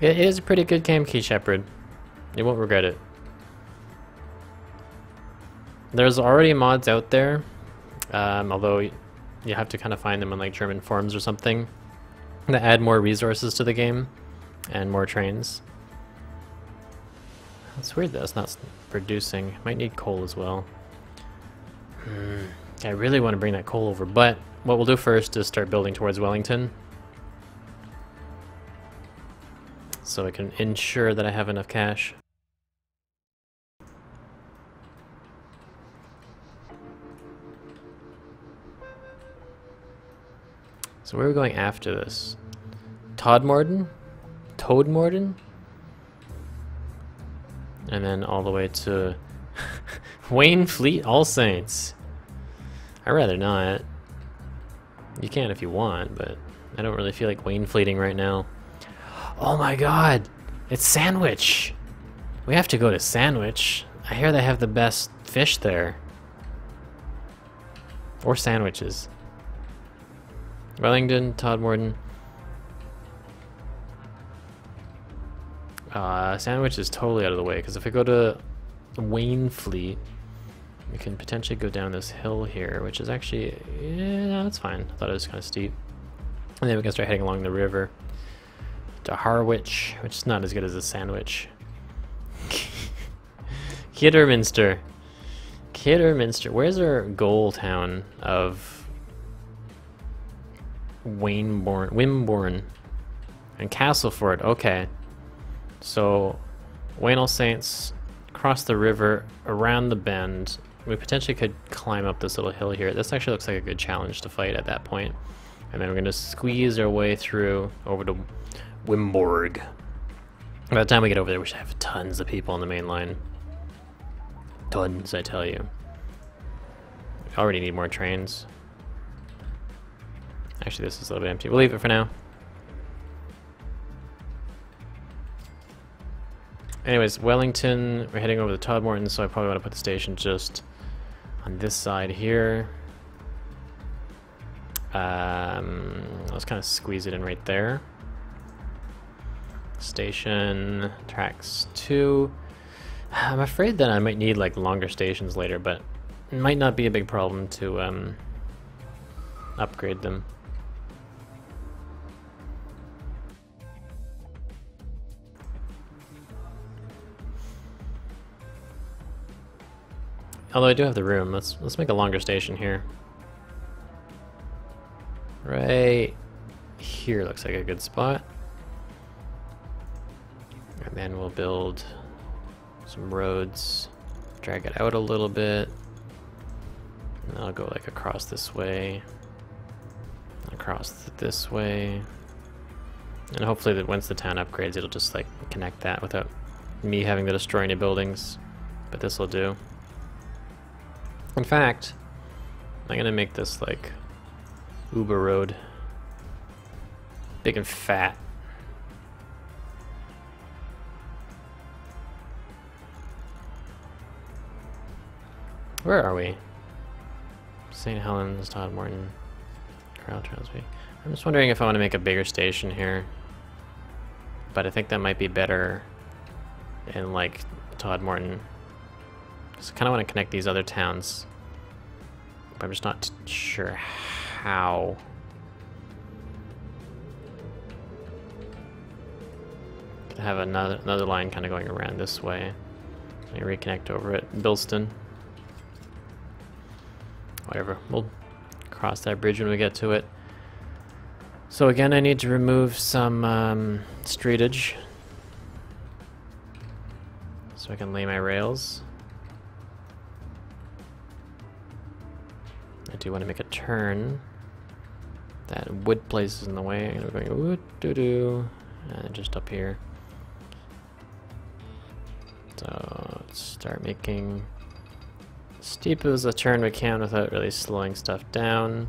It is a pretty good game, Key Shepherd. You won't regret it. There's already mods out there, although you have to kind of find them on like German forums or something, that add more resources to the game and more trains. It's weird that it's not producing. Might need coal as well. I really want to bring that coal over, but what we'll do first is start building towards Wellington, so I can ensure that I have enough cash. So where are we going after this? Todmorden? Toadmorden? And then all the way to Waynfleet All Saints. I'd rather not. You can if you want, but I don't really feel like Waynfleeting right now. Oh my god! It's Sandwich! We have to go to Sandwich. I hear they have the best fish there. Or sandwiches. Wellington, Todmorden. Sandwich is totally out of the way, because if I go to Waynfleet, we can potentially go down this hill here, which is actually, yeah, that's fine. I thought it was kind of steep. And then we can start heading along the river to Harwich, which is not as good as a Sandwich. Kidderminster. Kidderminster. Where's our goal town of Wimborne and Castleford? Okay, so Wayne All Saints, cross the river, around the bend. We potentially could climb up this little hill here. This actually looks like a good challenge to fight at that point. And then we're going to squeeze our way through over to Wimborg. By the time we get over there, we should have tons of people on the main line. Tons, I tell you. We already need more trains. Actually, this is a little bit empty. We'll leave it for now. Anyways, Wellington, we're heading over to Todmorden, so I probably want to put the station just on this side here. Let's kind of squeeze it in right there. Station, tracks 2. I'm afraid that I might need like longer stations later, but it might not be a big problem to upgrade them. Although I do have the room, let's make a longer station here. Right here looks like a good spot. And then we'll build some roads, drag it out a little bit. And I'll go like across this way, across this way. And hopefully that once the town upgrades, it'll just like connect that without me having to destroy any buildings. But this will do. In fact, I'm gonna make this like Uber road, big and fat. Where are we? St. Helens, Todmorden, I'm just wondering if I want to make a bigger station here. But I think that might be better in like Todd Morton. So I kind of want to connect these other towns. But I'm just not sure how. Could have another line kind of going around this way. Let me reconnect over at Bilston. Whatever, we'll cross that bridge when we get to it. So again, I need to remove some streetage so I can lay my rails. I do want to make a turn. That wood place is in the way. I'm going to go just up here. So let's start making steep as a turn we can without really slowing stuff down.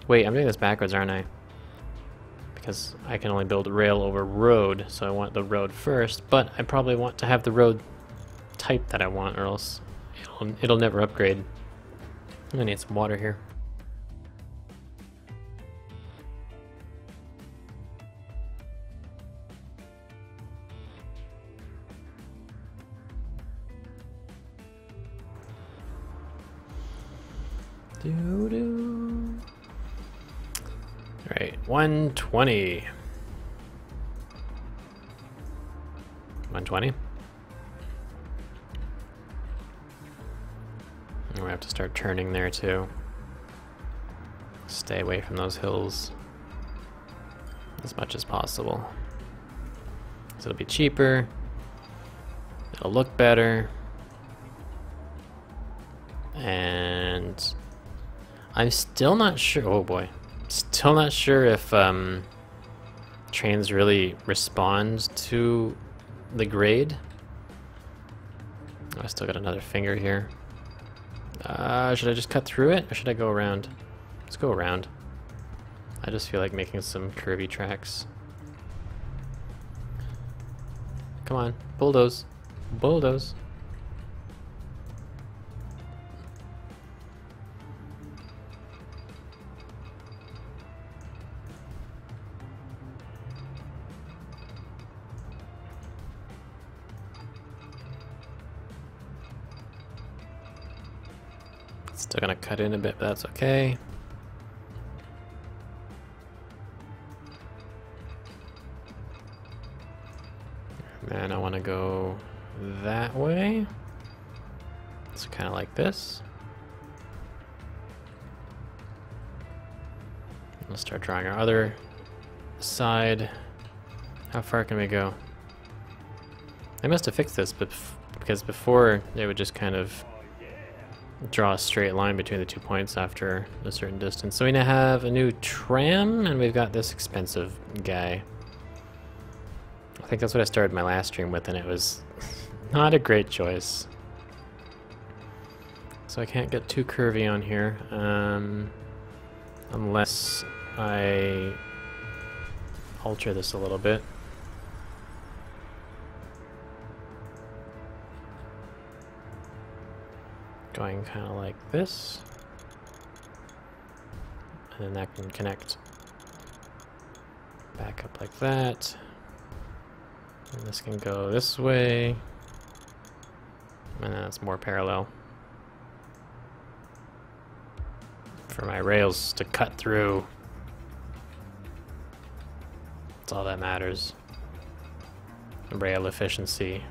Wait, I'm doing this backwards, aren't I? Because I can only build rail over road, so I want the road first, but I probably want to have the road type that I want, or else it'll never upgrade. I need some water here. Doo-doo. All right, 120. 120. We have to start turning there too. Stay away from those hills as much as possible. So it'll be cheaper. It'll look better. And I'm still not sure. Oh boy. Still not sure if trains really respond to the grade. Oh, I still got another finger here. Should I just cut through it, or should I go around? Let's go around. I just feel like making some curvy tracks. Come on, bulldoze. Bulldoze. Still gonna cut in a bit, but that's okay. And I want to go that way. It's kind of like this. Let's start drawing our other side. How far can we go? I must have fixed this, but because before it would just kind of draw a straight line between the 2 points after a certain distance. So we now have a new tram, and we've got this expensive guy. I think that's what I started my last stream with, and it was not a great choice. So I can't get too curvy on here, unless I alter this a little bit. Going kind of like this, and then that can connect back up like that, and this can go this way, and then it's more parallel for my rails to cut through. That's all that matters. Rail efficiency.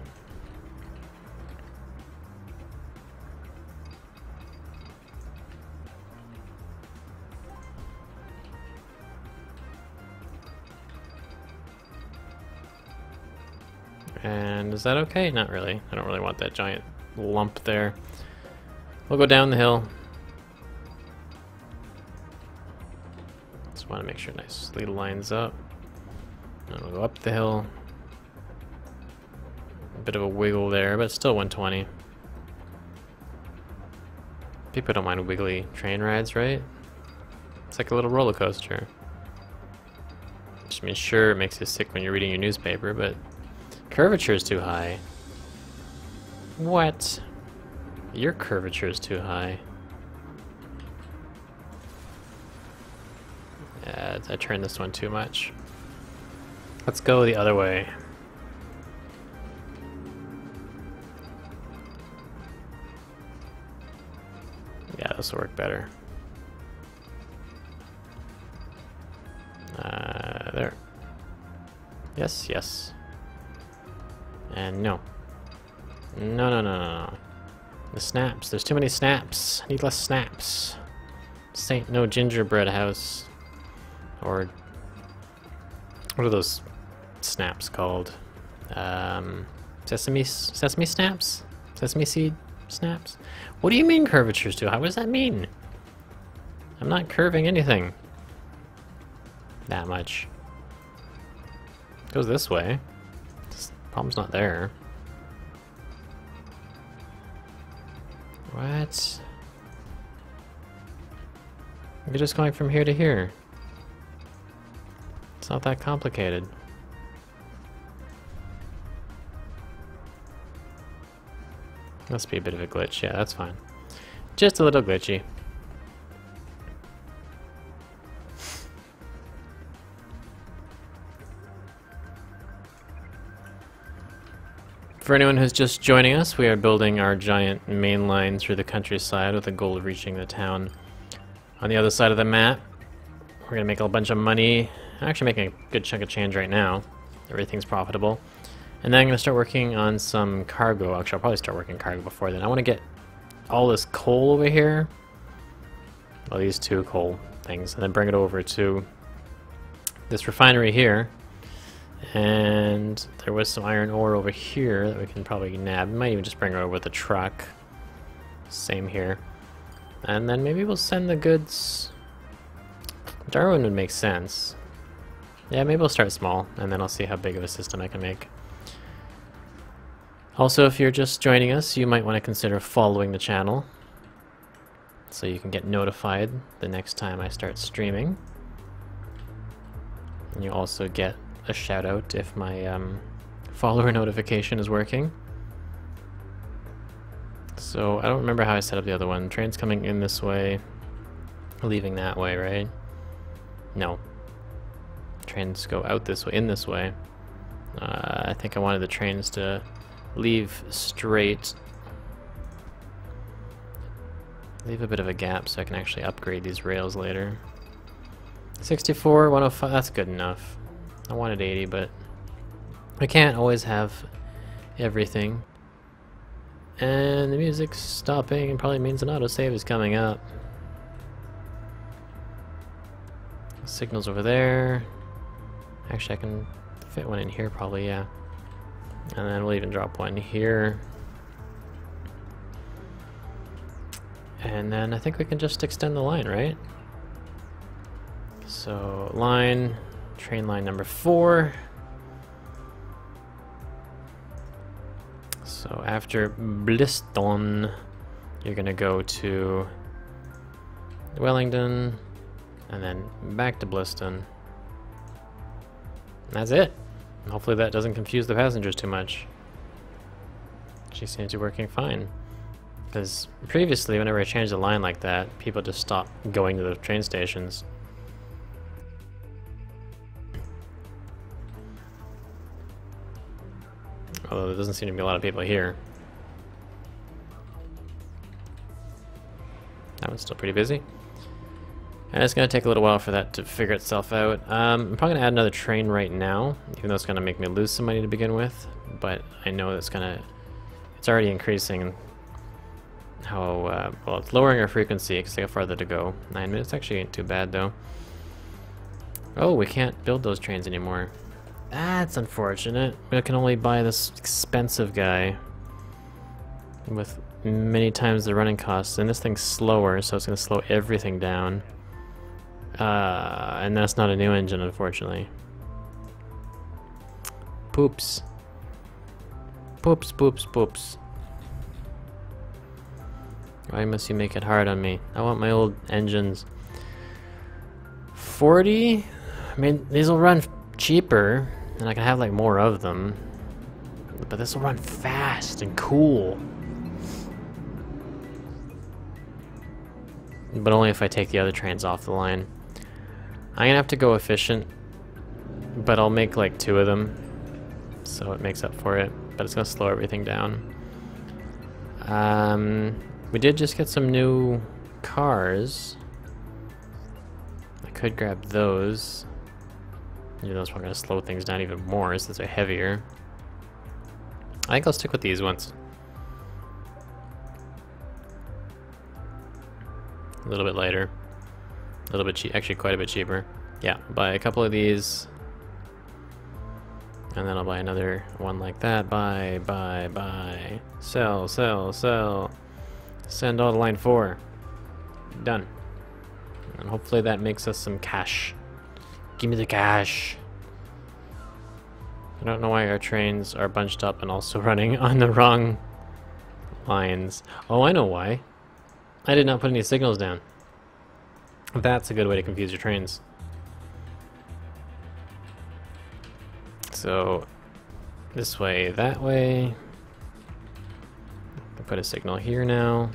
And is that okay? Not really. I don't really want that giant lump there. We'll go down the hill. Just want to make sure nicely lines up. And we'll go up the hill. A bit of a wiggle there, but still 120. People don't mind wiggly train rides, right? It's like a little roller coaster. Just means sure it makes you sick when you're reading your newspaper, but curvature is too high. What? Your curvature is too high. I turned this one too much. Let's go the other way. Yeah, this will work better. There. Yes, yes. And no. No, no, no, no, no. The snaps. There's too many snaps. I need less snaps. This ain't no gingerbread house. Or... what are those snaps called? Sesame snaps? Sesame seed snaps? What do you mean curvatures do? What does that mean? I'm not curving anything. That much. It goes this way. This problem's not there. What? You're just going from here to here. It's not that complicated. Must be a bit of a glitch. Yeah, that's fine. Just a little glitchy. For anyone who's just joining us, we are building our giant main line through the countryside with the goal of reaching the town on the other side of the map. We're gonna make a bunch of money. I'm actually making a good chunk of change right now. Everything's profitable. And then I'm gonna start working on some cargo. Actually, I'll probably start working cargo before then. I wanna get all this coal over here. Well, these two coal things. And then bring it over to this refinery here. And there was some iron ore over here that we can probably nab. We might even just bring it over with a truck. Same here. And then maybe we'll send the goods... Darwin would make sense. Yeah, maybe we'll start small, and then I'll see how big of a system I can make. Also, if you're just joining us, you might want to consider following the channel, so you can get notified the next time I start streaming. And you also get a shout out if my follower notification is working. So I don't remember how I set up the other one. Train's coming in this way, leaving that way, right? No. Trains go out this way, in this way. I think I wanted the trains to leave straight. Leave a bit of a gap so I can actually upgrade these rails later. 64, 105, that's good enough. I wanted 80, but I can't always have everything. And the music's stopping and probably means an autosave is coming up. Signal's over there. Actually, I can fit one in here probably, yeah. And then we'll even drop one here. And then I think we can just extend the line, right? So, line, train line number 4. So after Bliston, you're gonna go to Wellington, and then back to Bliston. That's it. Hopefully that doesn't confuse the passengers too much. She seems to be working fine. Because previously, whenever I changed the line like that, people just stopped going to the train stations. Although there doesn't seem to be a lot of people here. That one's still pretty busy. And it's going to take a little while for that to figure itself out. I'm probably going to add another train right now, even though it's going to make me lose some money to begin with. But I know it's going to... it's already increasing how... well, it's lowering our frequency because they got farther to go. 9 minutes actually ain't too bad, though. Oh, we can't build those trains anymore. That's unfortunate. We can only buy this expensive guy with many times the running costs, and this thing's slower, so it's going to slow everything down. And that's not a new engine, unfortunately. Poops. Poops, poops, poops. Why must you make it hard on me? I want my old engines. 40? I mean, these will run cheaper, and I can have like more of them. But this will run fast and cool. But only if I take the other trains off the line. I'm gonna have to go efficient, but I'll make like 2 of them, so it makes up for it, but it's gonna slow everything down. We did just get some new cars. I could grab those. Maybe those are gonna slow things down even more since they're heavier. I think I'll stick with these ones. A little bit lighter. A little bit cheap, actually quite a bit cheaper. Yeah, buy a couple of these. And then I'll buy another one like that. Buy. Sell. Send all to line 4. Done. And hopefully that makes us some cash. Give me the cash. I don't know why our trains are bunched up and also running on the wrong lines. Oh, I know why. I did not put any signals down. That's a good way to confuse your trains. So, this way, that way. I'll put a signal here now.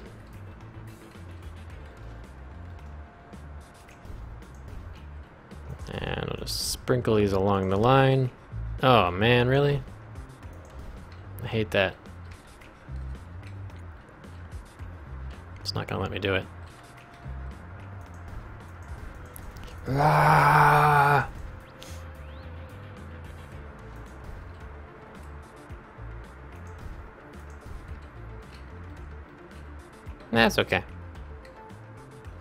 And we'll just sprinkle these along the line. Oh man, really? I hate that. It's not gonna let me do it. Ah! That's okay.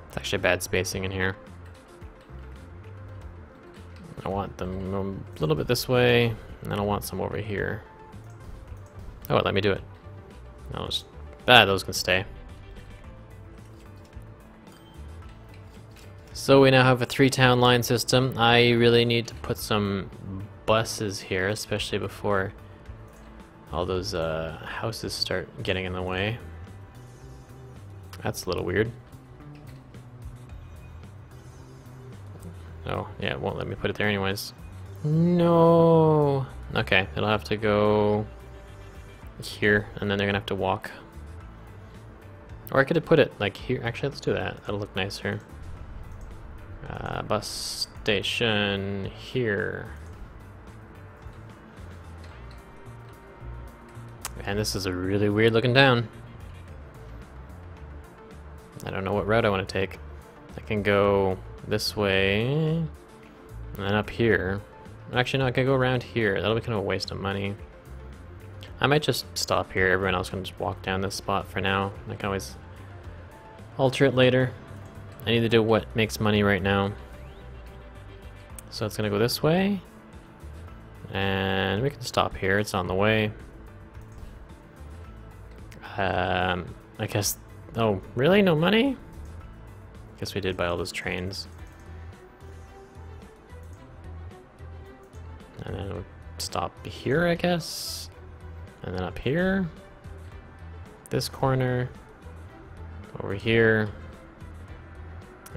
It's actually bad spacing in here. I want them a little bit this way, and then I want some over here. Oh, let me do it. Those can stay. So we now have a 3-town line system. I really need to put some buses here, especially before all those houses start getting in the way. That's a little weird. Oh, yeah, it won't let me put it there anyways. No! Okay, it'll have to go here, and then they're gonna have to walk. Or I could have put it like here. Actually, let's do that. That'll look nicer. Bus station here. And this is a really weird looking town. I don't know what route I want to take. I can go this way, and then up here. Actually, no, I can go around here. That'll be kind of a waste of money. I might just stop here. Everyone else can just walk down this spot for now. I can always alter it later. I need to do what makes money right now. So it's gonna go this way. And we can stop here. It's on the way. I guess... Oh, really? No money? Guess we did buy all those trains. And then we'll stop here, I guess. And then up here. This corner. Over here.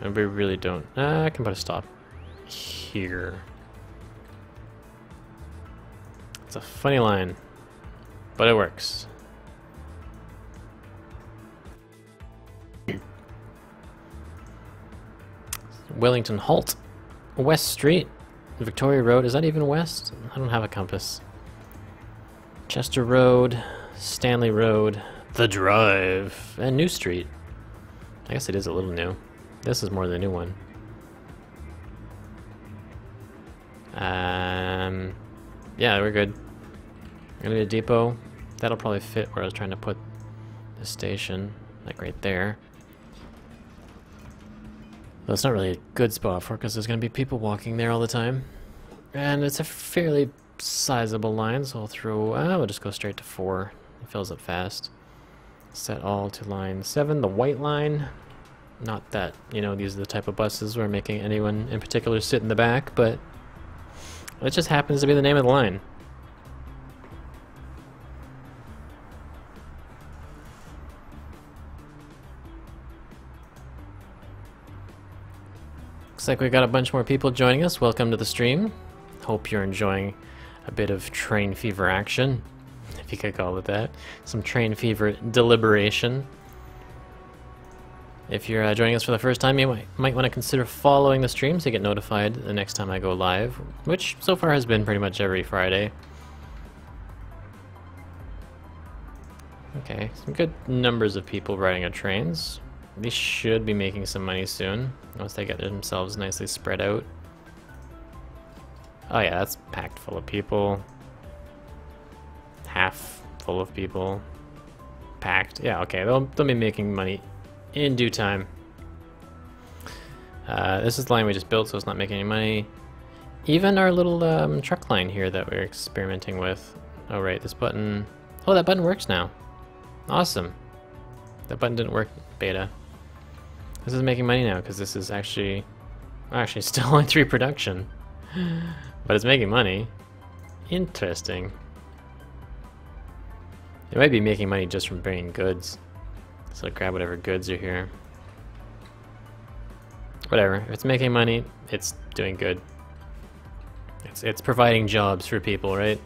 And we really don't... I can put a stop here. It's a funny line, but it works. Wellington Halt. West Street. Victoria Road. Is that even west? I don't have a compass. Chester Road. Stanley Road. The Drive. And New Street. I guess it is a little new. This is more the new one. Yeah, we're good. Gonna be a depot. That'll probably fit where I was trying to put the station, like right there. Though it's not really a good spot for it because there's gonna be people walking there all the time. And it's a fairly sizable line, so we'll just go straight to 4. It fills up fast. Set all to line 7, the white line. Not that, you know, these are the type of buses we're making anyone in particular sit in the back, but it just happens to be the name of the line. Looks like we've got a bunch more people joining us. Welcome to the stream. Hope you're enjoying a bit of train fever action, if you could call it that. Some train fever deliberation. If you're joining us for the first time, you might want to consider following the stream to get notified the next time I go live, which so far has been pretty much every Friday. Okay, some good numbers of people riding our trains. They should be making some money soon, once they get themselves nicely spread out. Oh yeah, that's packed full of people. Half full of people. Packed. Yeah, okay, they'll be making money in due time. This is the line we just built, so it's not making any money. Even our little truck line here that we're experimenting with. Oh right, this button... Oh, that button works now. Awesome. That button didn't work beta. This is making money now, because this is actually still only 3 production. But it's making money. Interesting. It might be making money just from bringing goods. So grab whatever goods are here. Whatever. If it's making money, it's doing good. It's providing jobs for people, right?